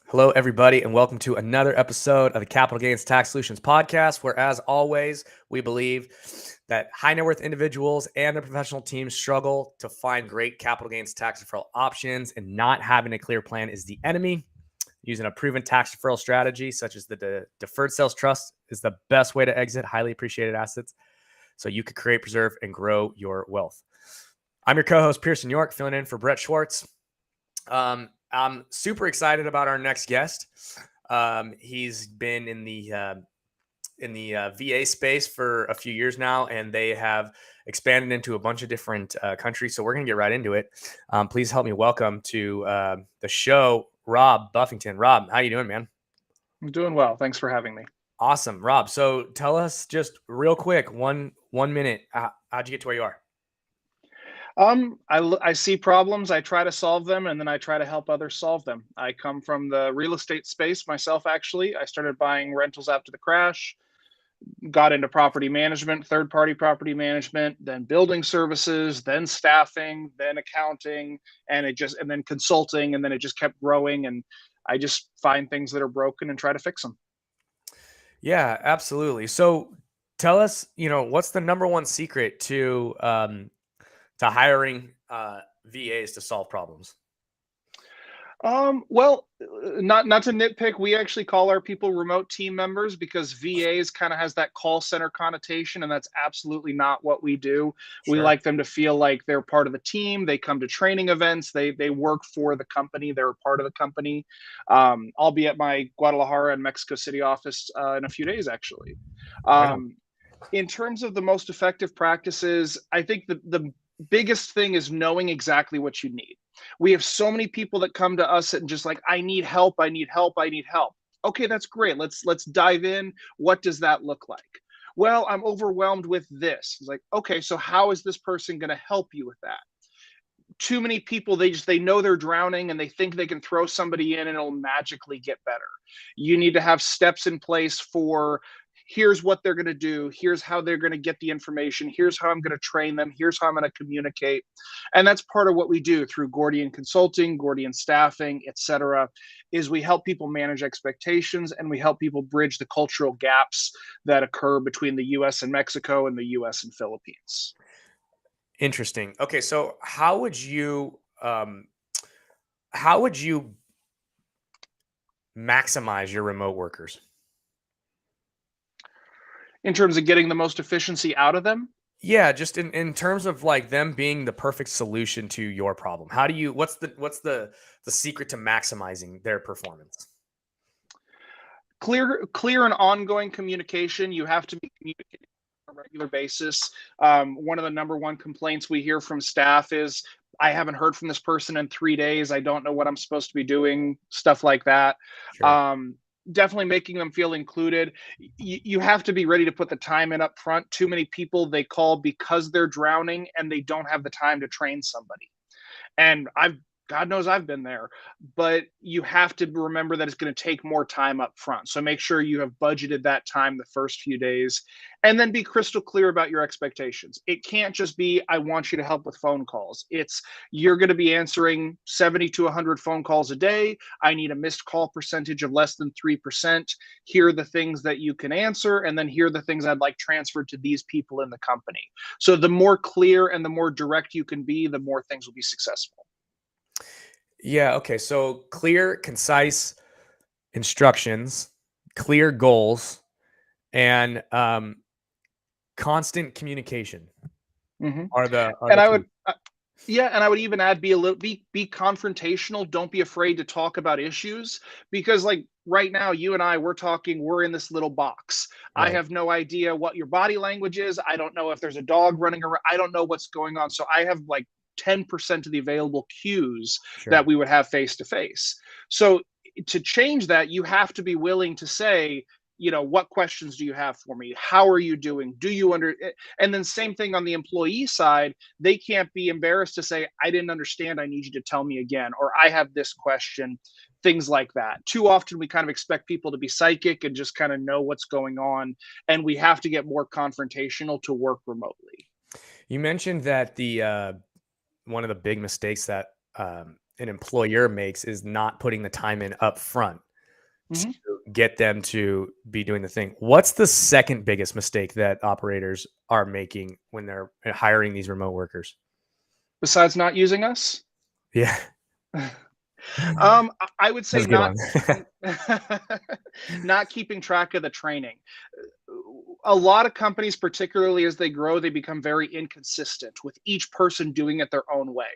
Hello, everybody, and welcome to another episode of the Capital Gains Tax Solutions podcast, where, as always, we believe that high net worth individuals and their professional teams struggle to find great capital gains tax deferral options, and not having a clear plan is the enemy. Using a proven tax deferral strategy, such as the Deferred Sales Trust, is the best way to exit highly appreciated assets so you could create, preserve, and grow your wealth. I'm your co-host, Pearson York, filling in for Brett Swarts. I'm super excited about our next guest. He's been in the VA space for a few years now, and they have expanded into a bunch of different countries. So we're going to get right into it. Please help me welcome to the show, Rob Buffington. Rob, how you doing, man? I'm doing well. Thanks for having me. Awesome, Rob. So tell us just real quick, one minute, how'd you get to where you are? I see problems, I try to solve them, and then I try to help others solve them. I come from the real estate space myself, actually. I started buying rentals after the crash, got into property management, third-party property management, then building services, then staffing, then accounting, and then consulting, and then it just kept growing. And I just find things that are broken and try to fix them. Yeah, absolutely. So tell us, what's the number one secret to hiring VAs to solve problems? Not to nitpick, we actually call our people remote team members because VAs kind of has that call center connotation, and that's absolutely not what we do. We Sure. like them to feel like they're part of the team. They come to training events. They work for the company. They're a part of the company. I'll be at my Guadalajara and Mexico City office in a few days, actually. Right on. Um, in terms of the most effective practices, I think the biggest thing is knowing exactly what you need. We have so many people that come to us and just like, I need help, I need help, I need help. Okay, that's great. Let's dive in. What does that look like? Well, I'm overwhelmed with this. It's like, okay, so how is this person going to help you with that? Too many people, they know they're drowning and they think they can throw somebody in and it'll magically get better. You need to have steps in place for here's what they're going to do, here's how they're going to get the information, here's how I'm going to train them, here's how I'm going to communicate. And that's part of what we do through Gordian Consulting, Gordian Staffing, etc. Is we help people manage expectations and we help people bridge the cultural gaps that occur between the US and Mexico and the US and Philippines. Interesting. Okay, so how would you maximize your remote workers? In terms of getting the most efficiency out of them, Yeah, just in terms of like them being the perfect solution to your problem. How do you what's the secret to maximizing their performance? clear and ongoing communication. You have to be communicating on a regular basis. One of the number one complaints we hear from staff is, I haven't heard from this person in 3 days. I don't know what I'm supposed to be doing, stuff like that. Sure. Um, Definitely making them feel included. You have to be ready to put the time in up front. Too many people, they call because they're drowning and they don't have the time to train somebody. And God knows I've been there, but you have to remember that it's going to take more time up front. So make sure you have budgeted that time the first few days and then be crystal clear about your expectations. It can't just be, I want you to help with phone calls. It's, you're going to be answering 70 to 100 phone calls a day. I need a missed call percentage of less than 3%. Here are the things that you can answer. And then here are the things I'd like transferred to these people in the company. So the more clear and the more direct you can be, the more things will be successful. Yeah, okay. So clear, concise instructions, clear goals, and constant communication Hmm. are And the I key. would, yeah, and I would even add, be a little, be confrontational. Don't be afraid to talk about issues because, like right now, you and I, we're talking. We're in this little box. I Right. have no idea what your body language is. I don't know if there's a dog running around. I don't know what's going on. So I have like 10% of the available cues that Sure. we would have face to face. So to change that, you have to be willing to say, what questions do you have for me? How are you doing? Do you under? And then same thing on the employee side, they can't be embarrassed to say, I didn't understand. I need you to tell me again, or I have this question, things like that. Too often, we kind of expect people to be psychic and just kind of know what's going on. And we have to get more confrontational to work remotely. You mentioned that the one of the big mistakes that an employer makes is not putting the time in up front to Mhm. get them to be doing the thing. What's the second biggest mistake that operators are making when they're hiring these remote workers? Besides not using us? Yeah, I would say that's a good not one. keeping not keeping track of the training. A lot of companies, particularly as they grow, they become very inconsistent with each person doing it their own way.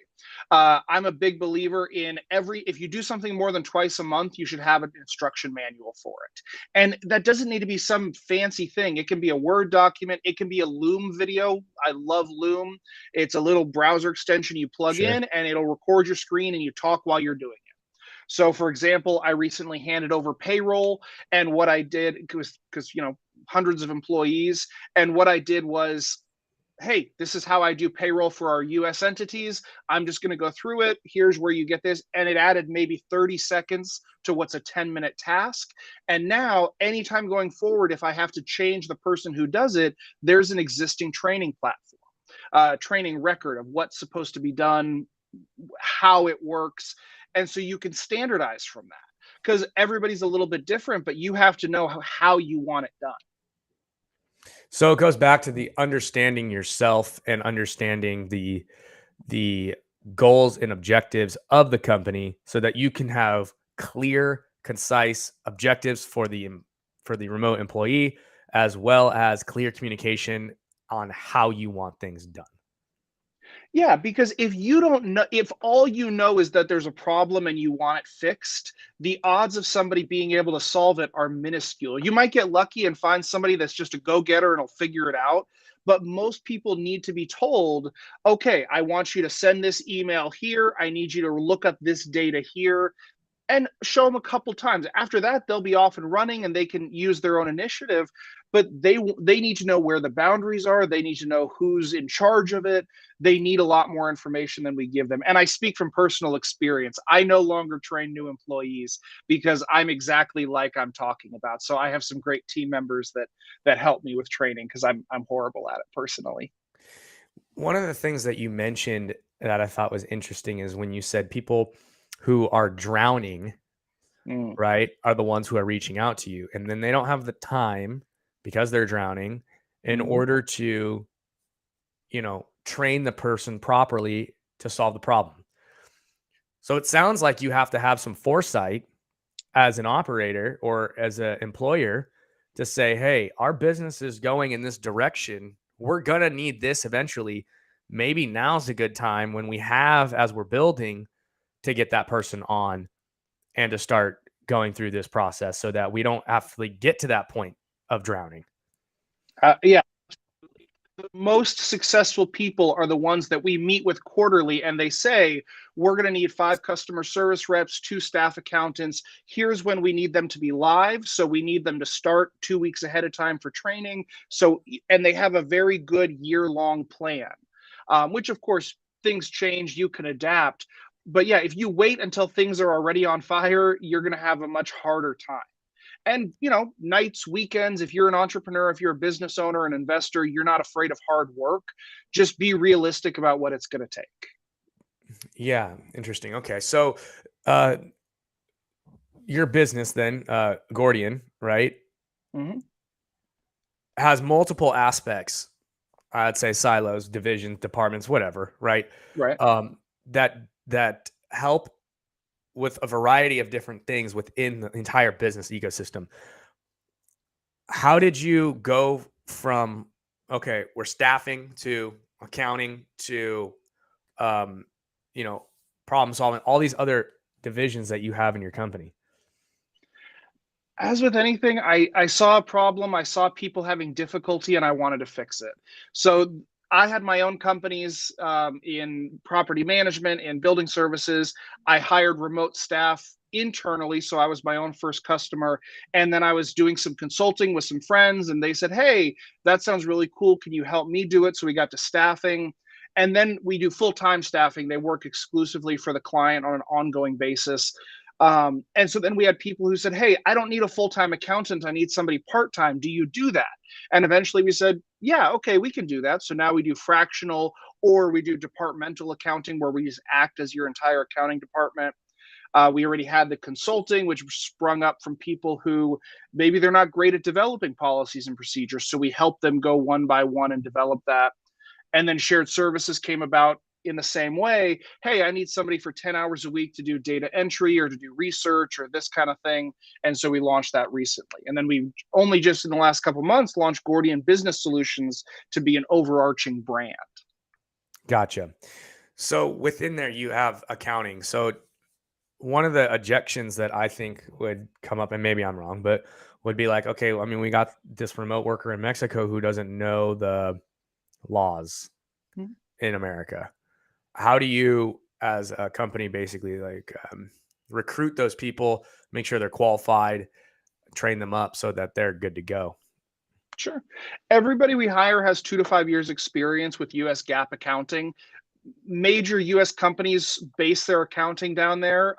I'm a big believer in if you do something more than twice a month, you should have an instruction manual for it. And that doesn't need to be some fancy thing. It can be a Word document, it can be a Loom video. I love Loom. It's a little browser extension you plug Sure. in, and it'll record your screen and you talk while you're doing it. So, for example, I recently handed over payroll, and what I did was because hundreds of employees, and what I did was, hey, this is how I do payroll for our US entities. I'm just going to go through it. Here's where you get this. And it added maybe 30 seconds to what's a 10-minute task. And now, anytime going forward, if I have to change the person who does it, there's an existing training platform, training record of what's supposed to be done, how it works. And so you can standardize from that because everybody's a little bit different, but you have to know how you want it done. So it goes back to the understanding yourself and understanding the goals and objectives of the company so that you can have clear, concise objectives for the remote employee as well as clear communication on how you want things done. Yeah, because if you don't know, if all you know is that there's a problem and you want it fixed, the odds of somebody being able to solve it are minuscule. You might get lucky and find somebody that's just a go-getter and will figure it out. But most people need to be told, okay, I want you to send this email here. I need you to look up this data here and show them a couple times. After that, they'll be off and running and they can use their own initiative. But they need to know where the boundaries are. They need to know who's in charge of it. They need a lot more information than we give them. And I speak from personal experience. I no longer train new employees because I'm exactly like I'm talking about. So I have some great team members that help me with training because I'm horrible at it personally. One of the things that you mentioned that I thought was interesting is when you said people who are drowning, Mm, right, are the ones who are reaching out to you. And then they don't have the time because they're drowning in mhm. order to, train the person properly to solve the problem. So it sounds like you have to have some foresight as an operator or as an employer to say, hey, our business is going in this direction. We're going to need this eventually. Maybe now's a good time when we have, as we're building, to get that person on and to start going through this process so that we don't actually get to that point of drowning. Yeah, the most successful people are the ones that we meet with quarterly and they say we're going to need 5 customer service reps, 2 staff accountants. Here's when we need them to be live, so we need them to start 2 weeks ahead of time for training. So and they have a very good year-long plan, which of course things change, you can adapt. But yeah, if you wait until things are already on fire, you're going to have a much harder time. And nights, weekends, if you're an entrepreneur, if you're a business owner, an investor, you're not afraid of hard work. Just be realistic about what it's going to take. Yeah, interesting. Okay. So uh your business then, Gordian, right, Hmm. has multiple aspects. I'd say silos, divisions, departments, whatever, right? Right. That help with a variety of different things within the entire business ecosystem. How did you go from, okay, we're staffing to accounting to um, you know, problem solving, all these other divisions that you have in your company? As with anything, I saw a problem, I saw people having difficulty, and I wanted to fix it. So I had my own companies, in property management and building services. I hired remote staff internally, so I was my own first customer. And then I was doing some consulting with some friends, and they said, "Hey, that sounds really cool. Can you help me do it?" So we got to staffing. And then we do full time staffing. They work exclusively for the client on an ongoing basis. And so then we had people who said, hey, I don't need a full-time accountant. I need somebody part-time. Do you do that? And eventually we said, yeah, okay, we can do that. So now we do fractional, or we do departmental accounting where we just act as your entire accounting department. We already had the consulting, which sprung up from people who maybe they're not great at developing policies and procedures. So we help them go one by one and develop that. And then shared services came about in the same way. Hey, I need somebody for 10 hours a week to do data entry or to do research or this kind of thing. And so we launched that recently. And then we only just in the last couple of months launched Gordian Business Solutions to be an overarching brand. Gotcha. So within there, you have accounting. So one of the objections that I think would come up, and maybe I'm wrong, but would be like, okay, I mean, we got this remote worker in Mexico who doesn't know the laws Mhm. in America. How do you, as a company, basically like recruit those people, make sure they're qualified, train them up so that they're good to go? Sure. Everybody we hire has 2 to 5 years experience with US GAAP accounting. Major US companies base their accounting down there.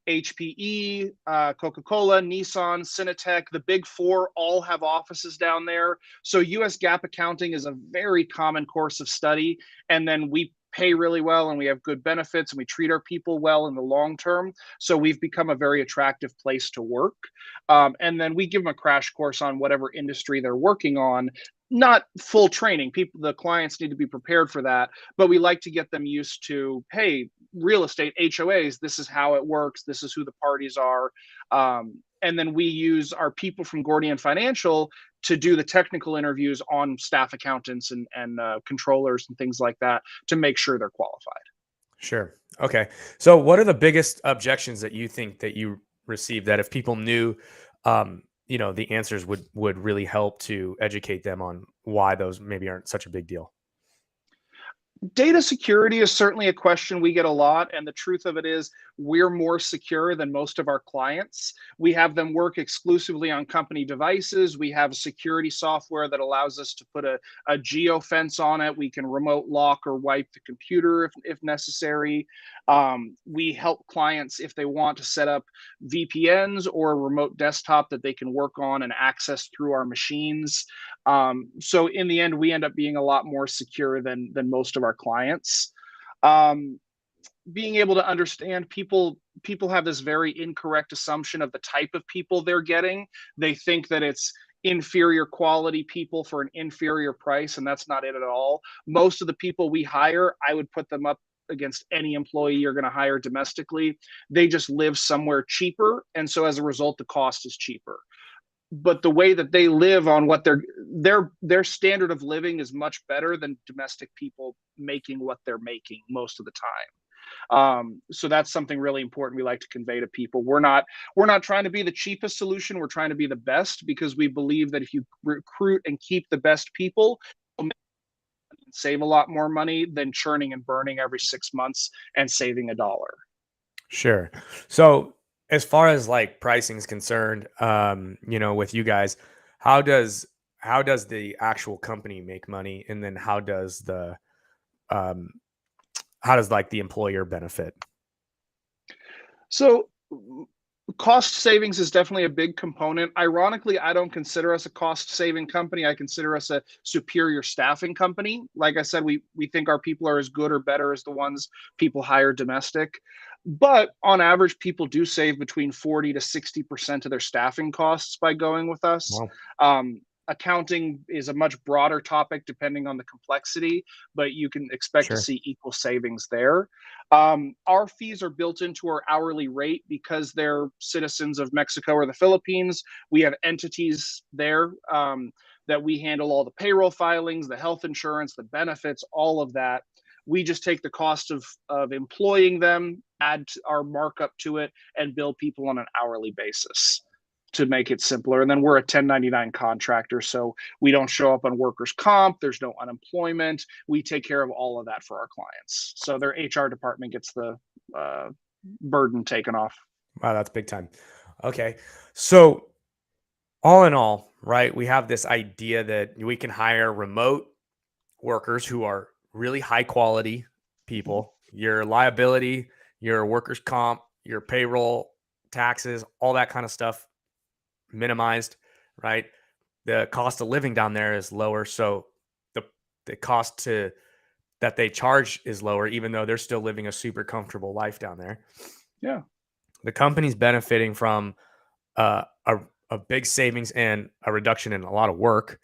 HPE, Coca-Cola, Nissan, Cinetech, the big four all have offices down there. So US GAAP accounting is a very common course of study. And then we pay really well and we have good benefits and we treat our people well in the long term. So we've become a very attractive place to work. And then we give them a crash course on whatever industry they're working on. Not full training. People, the clients need to be prepared for that, but we like to get them used to, hey, real estate HOAs, this is how it works, this is who the parties are. And then we use our people from Gordian Financial to do the technical interviews on staff accountants and controllers and things like that to make sure they're qualified. Sure. Okay. So what are the biggest objections that you think that you received that if people knew, the answers would really help to educate them on why those maybe aren't such a big deal? Data security is certainly a question we get a lot. And the truth of it is, we're more secure than most of our clients. We have them work exclusively on company devices. We have security software that allows us to put a geo fence on it. We can remote lock or wipe the computer if necessary. We help clients if they want to set up VPNs or a remote desktop that they can work on and access through our machines. So in the end, we end up being a lot more secure than most of our clients. Um, Being able to understand people have this very incorrect assumption of the type of people they're getting. They think that it's inferior quality people for an inferior price, and that's not it at all. Most of the people we hire, I would put them up against any employee you're going to hire domestically. They just live somewhere cheaper, and so as a result, the cost is cheaper. But the way that they live on what their standard of living is much better than domestic people making what they're making most of the time. So that's something really important we like to convey to people. We're not trying to be the cheapest solution. We're trying to be the best because we believe that if you recruit and keep the best people, you'll save a lot more money than churning and burning every 6 months and saving a dollar. Sure. So as far as like pricing is concerned, with you guys, how does how does the actual company make money, and then um how does like the employer benefit? So cost savings is definitely a big component. Ironically, I don't consider us a cost saving company. I consider us a superior staffing company. Like I said, we think our people are as good or better as the ones people hire domestic. But on average, people do save between 40 to 60% of their staffing costs by going with us. Well, Accounting is a much broader topic depending on the complexity, but you can expect to sure. see equal savings there. Our fees are built into our hourly rate because they're citizens of Mexico or the Philippines. We have entities there that we handle all the payroll filings, the health insurance, the benefits, all of that. We just take the cost of employing them, add our markup to it, and bill people on an hourly basis to make it simpler. And then we're a 1099 contractor, so we don't show up on workers' comp. There's no unemployment. We take care of all of that for our clients. So their HR department gets the uh, burden taken off. Wow, that's big time. Okay. So all in all, right, we have this idea that we can hire remote workers who are really high quality Mhm. people. Your liability, your workers' comp, your payroll, taxes, all that kind of stuff minimized, right? The cost of living down there is lower, so the cost that they charge is lower, even though they're still living a super comfortable life down there. Yeah. The company's benefiting from uh, a big savings and a reduction in a lot of work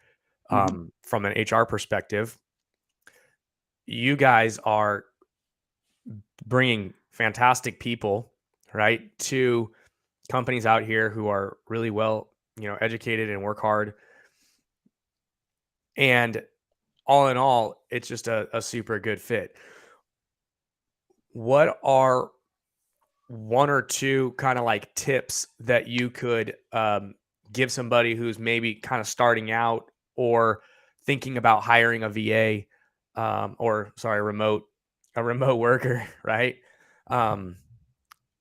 from an HR perspective. You guys are bringing fantastic people, right, to companies out here who are really well, educated and work hard. And all in all, it's just a super good fit. What are one or two kind of like tips that you could give somebody who's maybe kind of starting out or thinking about hiring a VA or sorry, a remote worker, right?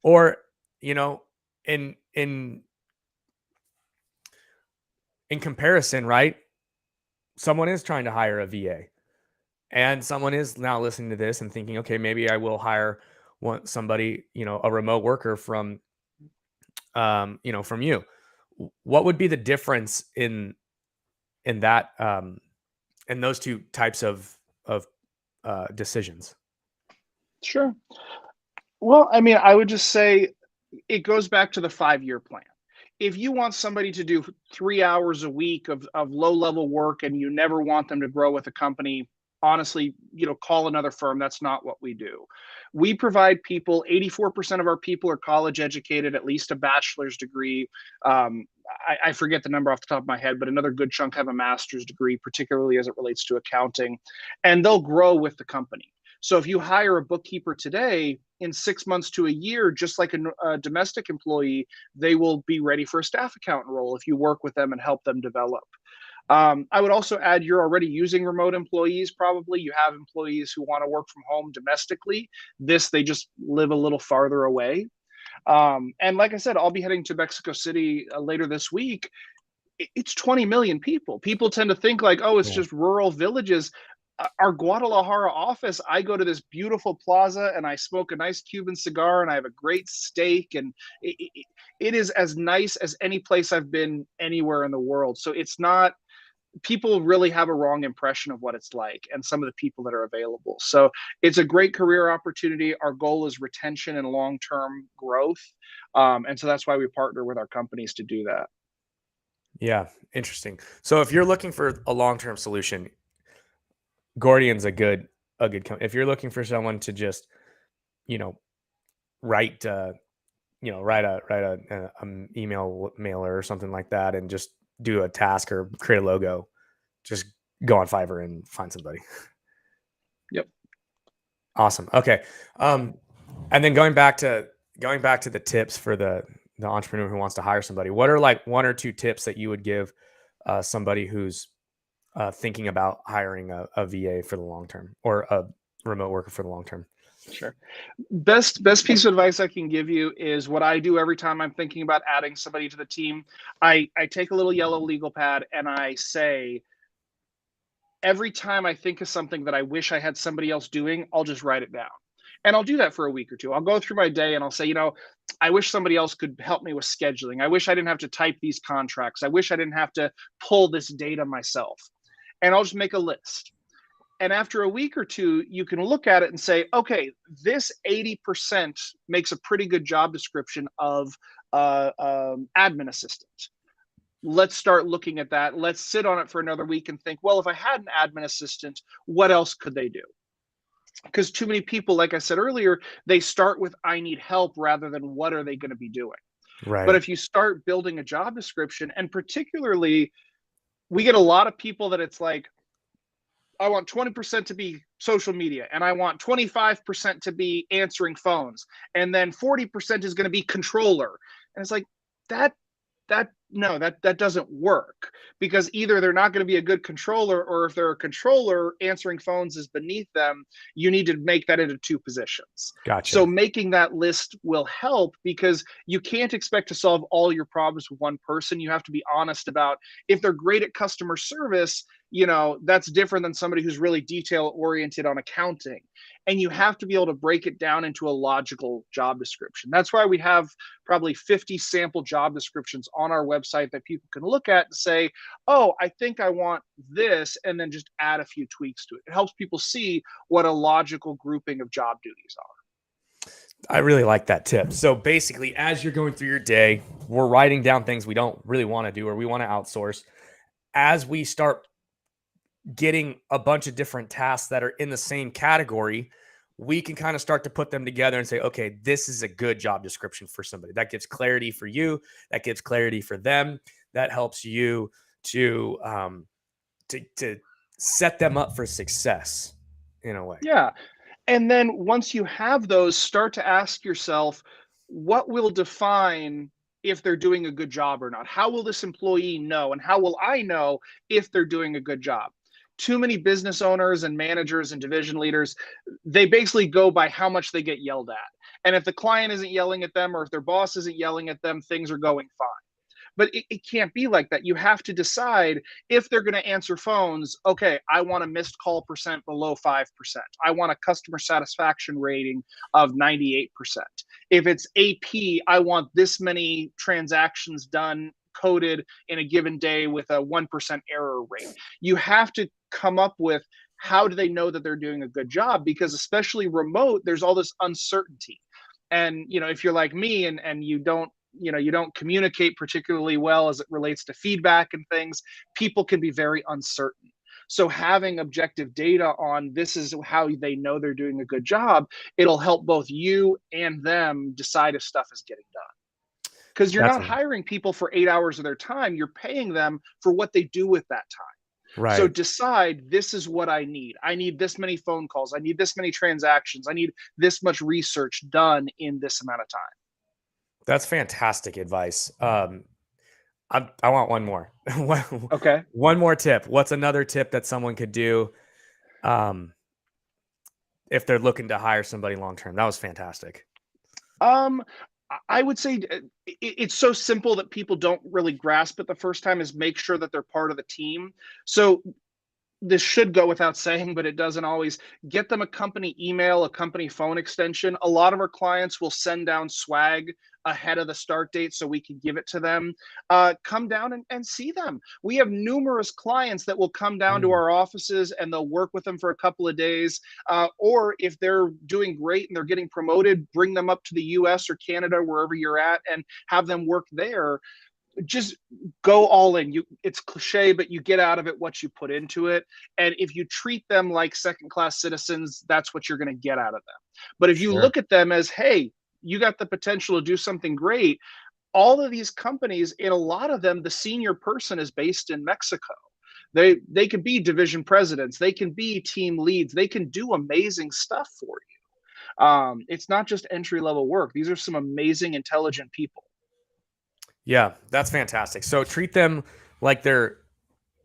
Or in in comparison, right? Someone is trying to hire a VA, and someone is now listening to this and thinking, okay, maybe I will hire somebody, a remote worker from from you. What would be the difference in that in those two types of decisions? Sure. Well, I mean, I would just say it goes back to the 5-year plan. If you want somebody to do 3 hours a week of low level work and you never want them to grow with a company, honestly, call another firm. That's not what we do. We provide people, 84% of our people are college educated, at least a bachelor's degree. I forget the number off the top of my head, but another good chunk have a master's degree, particularly as it relates to accounting, and they'll grow with the company. So if you hire a bookkeeper today, in 6 months to a year, just like a domestic employee, they will be ready for a staff accountant role if you work with them and help them develop. I would also add you're already using remote employees. Probably you have employees who want to work from home domestically. They just live a little farther away. And like I said, I'll be heading to Mexico City later this week. It's 20 million people. People tend to think like, oh, it's Yeah. just rural villages. Our Guadalajara office, I go to this beautiful plaza and I smoke a nice Cuban cigar and I have a great steak. And it is as nice as any place I've been anywhere in the world. So it's not, people really have a wrong impression of what it's like and some of the people that are available. So it's a great career opportunity. Our goal is retention and long-term growth. And so that's why we partner with our companies to do that. Yeah, interesting. So if you're looking for a long-term solution, Gordian's if you're looking for someone to just, you know, write write a email mailer or something like that and just do a task or create a logo, just go on Fiverr and find somebody. Yep. Awesome. Okay. And then going back to the tips for the entrepreneur who wants to hire somebody, what are like one or two tips that you would give somebody who's thinking about hiring a VA for the long term or a remote worker for the long term? Sure. Best piece of advice I can give you is what I do every time I'm thinking about adding somebody to the team. I take a little yellow legal pad and I say, every time I think of something that I wish I had somebody else doing, I'll just write it down. And I'll do that for a week or two. I'll go through my day and I'll say, I wish somebody else could help me with scheduling. I wish I didn't have to type these contracts. I wish I didn't have to pull this data myself. And I'll just make a list. And after a week or two, you can look at it and say, okay, this 80% makes a pretty good job description of admin assistant. Let's start looking at that. Let's sit on it for another week and think, well, if I had an admin assistant, what else could they do? Because too many people, like I said earlier, they start with, I need help rather than what are they going to be doing? Right. But if you start building a job description, and particularly, we get a lot of people that it's like, I want 20% to be social media and I want 25% to be answering phones. And then 40% is going to be controller. And it's like, that doesn't work, because either they're not going to be a good controller, or if they're a controller, answering phones is beneath them. You need to make that into two positions. Gotcha. So making that list will help, because you can't expect to solve all your problems with one person. You have to be honest about, if they're great at customer service, that's different than somebody who's really detail oriented on accounting. And you have to be able to break it down into a logical job description. That's why we have probably 50 sample job descriptions on our website that people can look at and say, oh, I think I want this, and then just add a few tweaks to it. It helps people see what a logical grouping of job duties are. I really like that tip. So basically, as you're going through your day, we're writing down things we don't really want to do or we want to outsource. As we start getting a bunch of different tasks that are in the same category, we can kind of start to put them together and say, okay, this is a good job description for somebody. That gives clarity for you. That gives clarity for them. That helps you to set them up for success in a way. Yeah. And then once you have those, start to ask yourself, what will define if they're doing a good job or not? How will this employee know? And how will I know if they're doing a good job? Too many business owners and managers and division leaders, they basically go by how much they get yelled at. And if the client isn't yelling at them or if their boss isn't yelling at them, things are going fine. But it can't be like that. You have to decide if they're going to answer phones. Okay, I want a missed call percent below 5%. I want a customer satisfaction rating of 98%. If it's AP, I want this many transactions done coded in a given day with a 1% error rate. You have to come up with, how do they know that they're doing a good job? Because especially remote, there's all this uncertainty. And if you're like me and you don't communicate particularly well as it relates to feedback and things, people can be very uncertain. So having objective data on this is how they know they're doing a good job, it'll help both you and them decide if stuff is getting done. Because you're not hiring people for 8 hours of their time, you're paying them for what they do with that time. Right. So decide, this is what I need. I need this many phone calls. I need this many transactions. I need this much research done in this amount of time. That's fantastic advice. I want one more. Okay. One more tip. What's another tip that someone could do if they're looking to hire somebody long-term? That was fantastic. I would say it's so simple that people don't really grasp it the first time, is make sure that they're part of the team. So this should go without saying, but it doesn't always. Get them a company email, a company phone extension. A lot of our clients will send down swag ahead of the start date so we can give it to them. Come down and see them. We have numerous clients that will come down to our offices and they'll work with them for a couple of days. Or if they're doing great and they're getting promoted, bring them up to the US or Canada, wherever you're at, and have them work there. Just go all in. It's cliche, but you get out of it what you put into it. And if you treat them like second-class citizens, that's what you're going to get out of them. But if you look at them as, hey, you got the potential to do something great, all of these companies, in a lot of them, the senior person is based in Mexico. They can be division presidents, they can be team leads, they can do amazing stuff for you. It's not just entry-level work. These are some amazing, intelligent people. Yeah, that's fantastic. So treat them like they're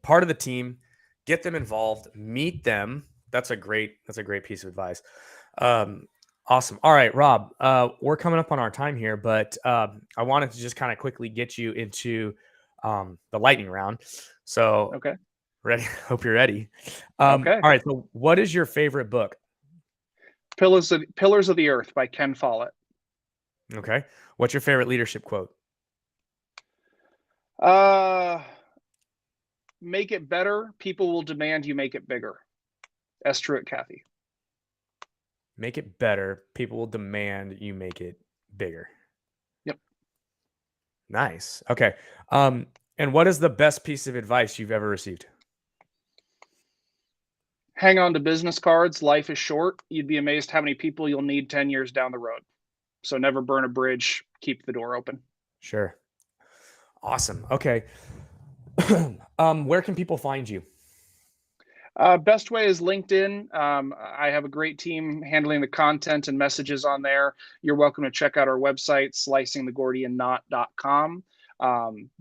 part of the team, get them involved, meet them. That's a great piece of advice. Awesome. All right, Rob, we're coming up on our time here, but I wanted to just kind of quickly get you into the lightning round. So okay. Ready? Hope you're ready. Okay. All right. So what is your favorite book? Pillars of the Earth by Ken Follett. Okay. What's your favorite leadership quote? Make it better. People will demand you make it bigger. S. Truett Cathy. Make it better. People will demand you make it bigger. Yep. Nice. Okay. And what is the best piece of advice you've ever received? Hang on to business cards. Life is short. You'd be amazed how many people you'll need 10 years down the road. So never burn a bridge. Keep the door open. Sure. Awesome. Okay. Where can people find you? Best way is LinkedIn. I have a great team handling the content and messages on there. You're welcome to check out our website, slicingthegordianknot.com.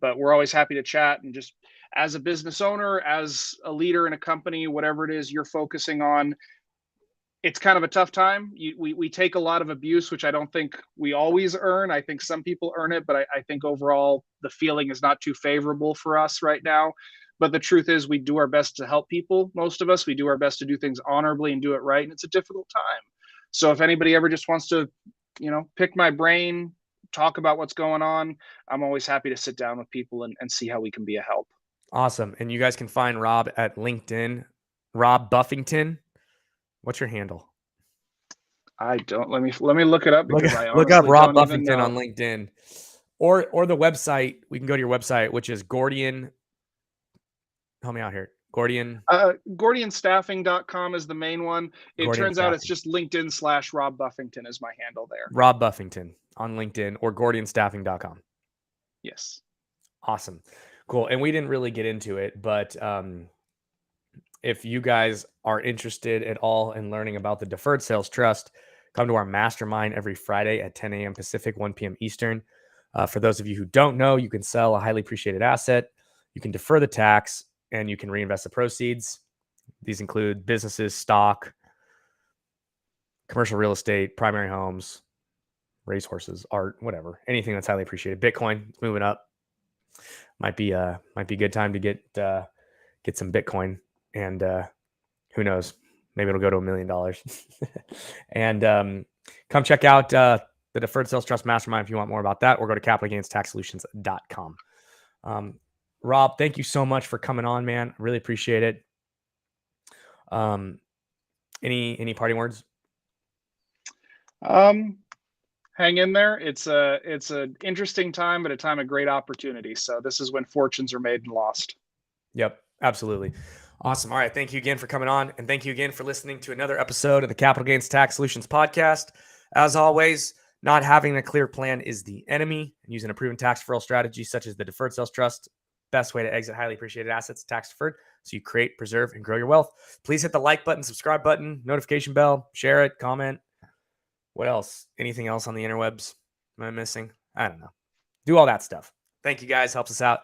But we're always happy to chat, and just as a business owner, as a leader in a company, whatever it is you're focusing on, it's kind of a tough time. We take a lot of abuse, which I don't think we always earn. I think some people earn it, but I think overall the feeling is not too favorable for us right now. But the truth is, we do our best to help people. Most of us, we do our best to do things honorably and do it right. And it's a difficult time. So if anybody ever just wants to, pick my brain, talk about what's going on, I'm always happy to sit down with people and see how we can be a help. Awesome. And you guys can find Rob at LinkedIn, Rob Buffington. What's your handle? I don't. Let me look it up because I look up honestly Rob don't even Buffington know. on LinkedIn, or the website. We can go to your website, which is Gordian. Help me out here, Gordian. GordianStaffing.com is the main one. It Gordian turns out it's Staffing. just LinkedIn/Rob Buffington is my handle there. Rob Buffington on LinkedIn or GordianStaffing.com. Yes. Awesome. Cool. And we didn't really get into it, but if you guys are interested at all in learning about the Deferred Sales Trust, come to our mastermind every Friday at 10 a.m. Pacific, 1 p.m. Eastern. For those of you who don't know, you can sell a highly appreciated asset, you can defer the tax, and you can reinvest the proceeds. These include businesses, stock, commercial real estate, primary homes, racehorses, art, whatever, anything that's highly appreciated. Bitcoin, it's moving up. Might be a good time to get some Bitcoin, and who knows, maybe it'll go to $1 million. And come check out the Deferred Sales Trust Mastermind if you want more about that, or go to capitalgainstaxsolutions.com. Rob, thank you so much for coming on, man. Really appreciate it. Any parting words? Hang in there. It's an interesting time, but a time of great opportunity. So this is when fortunes are made and lost. Yep, absolutely. Awesome. All right. Thank you again for coming on. And thank you again for listening to another episode of the Capital Gains Tax Solutions podcast. As always, not having a clear plan is the enemy. And using a proven tax deferral strategy such as the Deferred Sales Trust, best way to exit highly appreciated assets, tax deferred, so you create, preserve, and grow your wealth. Please hit the like button, subscribe button, notification bell, share it, comment. What else? Anything else on the interwebs? Am I missing? I don't know. Do all that stuff. Thank you guys. Helps us out.